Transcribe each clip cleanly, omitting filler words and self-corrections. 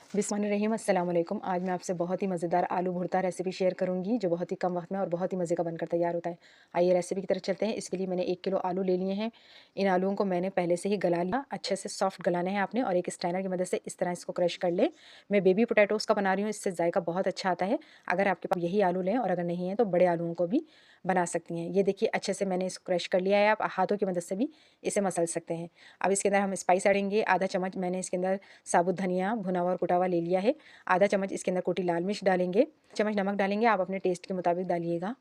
बिस्मिल्लाहिर्रहमानिर्रहीम अस्सलाम वालेकुम। आज मैं आपसे बहुत ही मज़ेदार आलू भुर्ता रेसिपी शेयर करूंगी जो बहुत ही कम वक्त में और बहुत ही मज़े का बनकर तैयार होता है। आइए रेसिपी की तरफ चलते हैं। इसके लिए मैंने 1 किलो आलू ले लिए हैं। इन आलूओं को मैंने पहले से ही गला लिया, अच्छे से सॉफ्ट गलाना है आपने, और एक स्ट्रेनर की मदद से इस तरह इसको क्रश कर ले। मैं बेबी पोटैटोज़ का बना रही हूँ, इससे जायका बहुत अच्छा आता है। अगर आपके पास यही आलू लें और अगर नहीं है तो बड़े आलूओं को भी बना सकती हैं। ये देखिए अच्छे से मैंने इसको क्रश कर लिया है। आप हाथों की मदद से भी इसे मसल सकते हैं। अब इसके अंदर हम स्पाइस डालेंगे। आधा चम्मच मैंने इसके अंदर साबुत धनिया भुना हुआ और कुटा हुआ ले लिया है। आधा चम्मच इसके अंदर कुटी लाल मिर्च डालेंगे। चम्मच नमक डालेंगे, आप अपने टेस्ट के मुताबिक डालिएगा।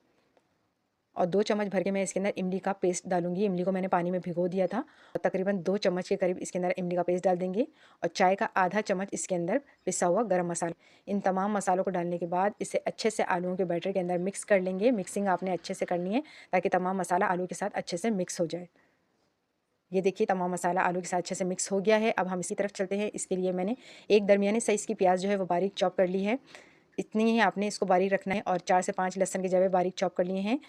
और 2 चम्मच भर के मैं इसके अंदर इमली का पेस्ट डालूंगी। इमली को मैंने पानी में भिगो दिया था। और तकरीबन 2 चम्मच के करीब इसके अंदर इमली का पेस्ट डाल देंगे। और चाय का आधा चम्मच इसके अंदर पिसा हुआ गरम मसाला। इन तमाम मसालों को डालने के बाद इसे अच्छे से आलूओं के बैटर के अंदर मिक्स कर लेंगे। मिक्सिंग आपने अच्छे से करनी है ताकि तमाम मसाला आलू के साथ अच्छे से मिक्स हो जाए। ये देखिए तमाम मसाला आलू के साथ अच्छे से मिक्स हो गया है। अब हम इसी तरफ चलते हैं। इसके लिए मैंने एक दरमियाने साइज़ की प्याज जो है वो बारीक चॉप कर ली है। इतनी ही आपने इसको बारीक रखना है। और 4 से 5 लहसुन के जवे बारीक चॉप कर लिए हैं।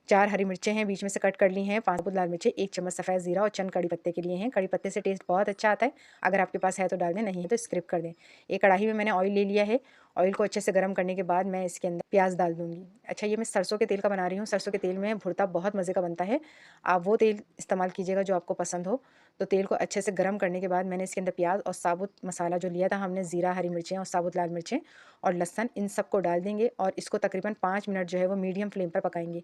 4 हरी मिर्चें हैं, बीच में से कट कर ली हैं। 5 साबुत लाल मिर्चें, 1 चम्मच सफ़ेद ज़ीरा और चंद कड़ी पत्ते के लिए हैं। कड़ी पत्ते से टेस्ट बहुत अच्छा आता है। अगर आपके पास है तो डाल दें, नहीं है तो स्किप कर दें। एक कढ़ाई में मैंने ऑयल ले लिया है। ऑयल को अच्छे से गर्म करने के बाद मैं इसके अंदर प्याज डाल दूँगी। अच्छा, ये मैं सरसों के तेल का बना रही हूँ। सरसों के तेल में भुर्ता बहुत मज़े का बनता है। आप वो तेल इस्तेमाल कीजिएगा जो आपको पसंद हो। तो तेल को अच्छे से गर्म करने के बाद मैंने इसके अंदर प्याज और साबुत मसाला जो लिया था हमने, ज़ीरा, हरी मिर्चें और साबुत लाल मिर्चें और लहसुन, इन सबको डाल देंगे। और इसको तकरीबन 5 मिनट जो है वो मीडियम फ्लेम पर पकाएंगे।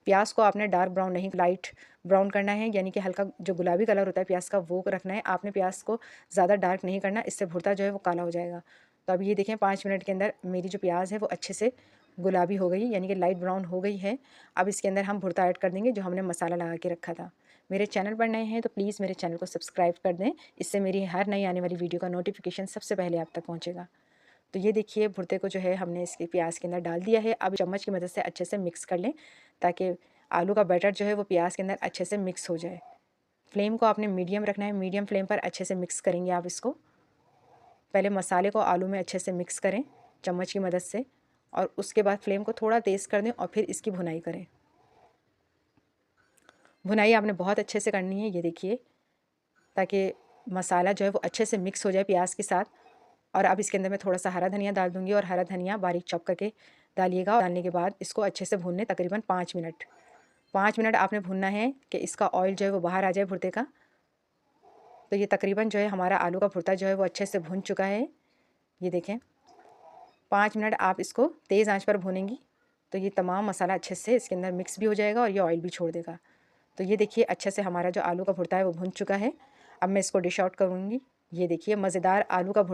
प्याज को आपने डार्क ब्राउन नहीं, लाइट ब्राउन करना है, यानी कि हल्का जो गुलाबी कलर होता है प्याज का वो रखना है। आपने प्याज को ज़्यादा डार्क नहीं करना, इससे भुर्ता जो है वो काला हो जाएगा। तो अब ये देखें 5 मिनट के अंदर मेरी जो प्याज है वो अच्छे से गुलाबी हो गई, यानी कि लाइट ब्राउन हो गई है। अब इसके अंदर हम भुर्ता ऐड कर देंगे जो हमने मसाला लगा के रखा था। मेरे चैनल पर नए हैं तो प्लीज़ मेरे चैनल को सब्सक्राइब कर दें, इससे मेरी हर नई आने वाली वीडियो का नोटिफिकेशन सबसे पहले आप तक पहुँचेगा। तो ये देखिए भुर्ते को जो है हमने इसके प्याज के अंदर डाल दिया है। अब चम्मच की मदद से अच्छे से मिक्स कर लें ताकि आलू का बैटर जो है वो प्याज के अंदर अच्छे से मिक्स हो जाए। फ्लेम को आपने मीडियम रखना है। मीडियम फ्लेम पर अच्छे से मिक्स करेंगे आप इसको। पहले मसाले को आलू में अच्छे से मिक्स करें चम्मच की मदद से, और उसके बाद फ्लेम को थोड़ा तेज़ कर दें और फिर इसकी भुनाई करें। भुनाई आपने बहुत अच्छे से करनी है, ये देखिए, ताकि मसाला जो है वो अच्छे से मिक्स हो जाए प्याज के साथ। और अब इसके अंदर मैं थोड़ा सा हरा धनिया डाल दूँगी, और हरा धनिया बारीक चॉप करके डालिएगा। डालने के बाद इसको अच्छे से भूनने तकरीबन 5 मिनट। 5 मिनट आपने भूनना है कि इसका ऑयल जो है वो बाहर आ जाए भुर्ते का। तो ये तकरीबन जो है हमारा आलू का भुर्ता जो है वो अच्छे से भुन चुका है। ये देखें 5 मिनट आप इसको तेज़ आंच पर भूनेंगी तो ये तमाम मसाला अच्छे से इसके अंदर मिक्स भी हो जाएगा और ये ऑयल भी छोड़ देगा। तो ये देखिए अच्छे से हमारा जो आलू का भुर्ता है वो भुन चुका है। अब मैं इसको डिश आउट करूँगी। ये देखिए मज़ेदार आलू का भुर्ता